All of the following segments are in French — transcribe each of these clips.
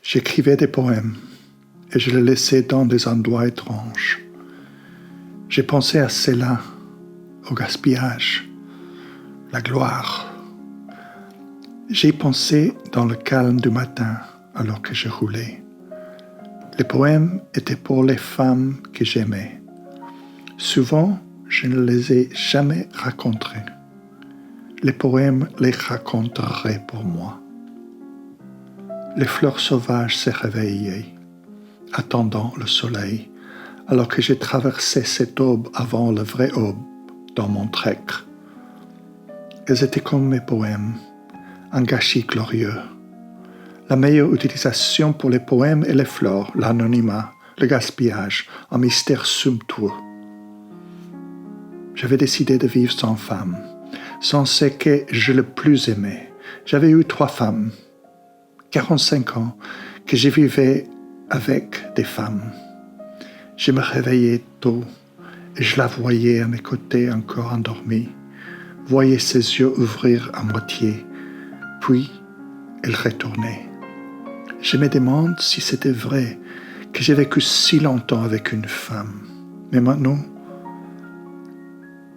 J'écrivais des poèmes et je les laissais dans des endroits étranges. J'ai pensé à cela, au gaspillage, la gloire. J'ai pensé dans le calme du matin alors que je roulais. Les poèmes étaient pour les femmes que j'aimais. Souvent, je ne les ai jamais rencontrées. Les poèmes les raconteraient pour moi. Les fleurs sauvages se réveillaient, attendant le soleil, alors que j'ai traversé cette aube avant le vrai aube dans mon trek. Elles étaient comme mes poèmes, un gâchis glorieux. La meilleure utilisation pour les poèmes est les fleurs, l'anonymat, le gaspillage, un mystère somptueux. J'avais décidé de vivre sans femme, sans ce que je le plus aimais. J'avais eu 3 femmes, 45 ans, que je vivais avec des femmes. Je me réveillais tôt et je la voyais à mes côtés encore endormie, voyais ses yeux ouvrir à moitié, puis elle retournait. Je me demande si c'était vrai que j'ai vécu si longtemps avec une femme. Mais maintenant,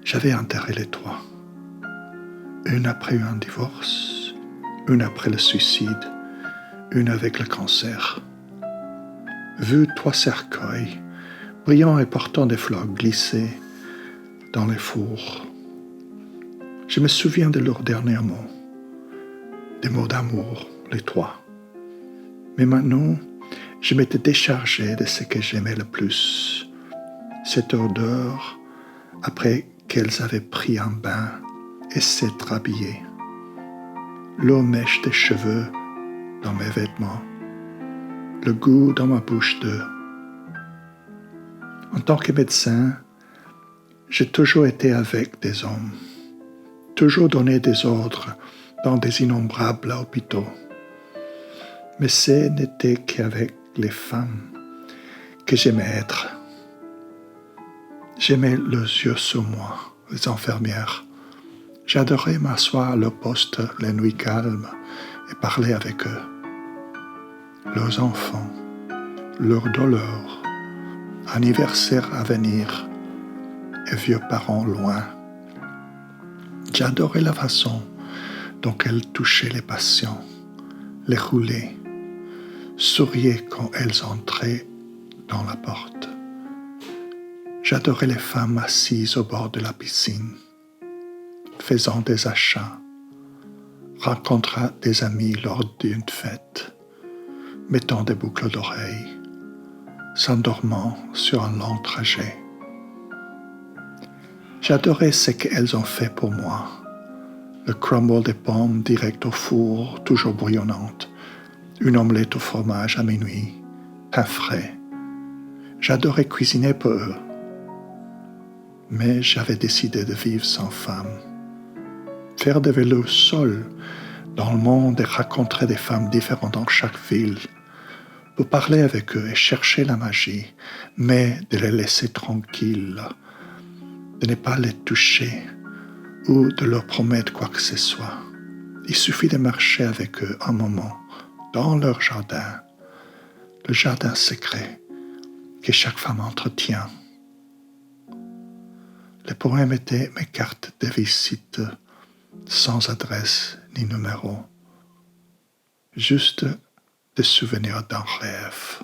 j'avais enterré les 3. Une après un divorce, une après le suicide, une avec le cancer. Vu 3 cercueils, brillants et portant des fleurs glissées dans les fours. Je me souviens de leurs derniers mots, des mots d'amour, les 3. Mais maintenant, je m'étais déchargé de ce que j'aimais le plus, cette odeur après qu'elles avaient pris un bain et s'être habillées. L'eau mèche des cheveux dans mes vêtements, le goût dans ma bouche d'eux. En tant que médecin, j'ai toujours été avec des hommes, toujours donné des ordres dans des innombrables hôpitaux. Mais ce n'était qu'avec les femmes que j'aimais être. J'aimais leurs yeux sur moi, les infirmières. J'adorais m'asseoir à leur poste les nuits calmes et parler avec eux. Leurs enfants, leurs douleurs, anniversaires à venir et vieux parents loin. J'adorais la façon dont elles touchaient les patients, les roulaient, souriaient quand elles entraient dans la porte. J'adorais les femmes assises au bord de la piscine, faisant des achats, rencontrant des amis lors d'une fête, mettant des boucles d'oreilles, s'endormant sur un long trajet. J'adorais ce qu'elles ont fait pour moi. Le crumble des pommes direct au four, toujours bouillonnante, une omelette au fromage à minuit, pain frais. J'adorais cuisiner pour eux. Mais j'avais décidé de vivre sans femme. Faire des vélos seul dans le monde et rencontrer des femmes différentes dans chaque ville, pour parler avec eux et chercher la magie, mais de les laisser tranquilles, de ne pas les toucher ou de leur promettre quoi que ce soit. Il suffit de marcher avec eux un moment dans leur jardin, le jardin secret que chaque femme entretient. Les poèmes étaient mes cartes de visite, sans adresse ni numéro, juste des souvenirs d'un rêve.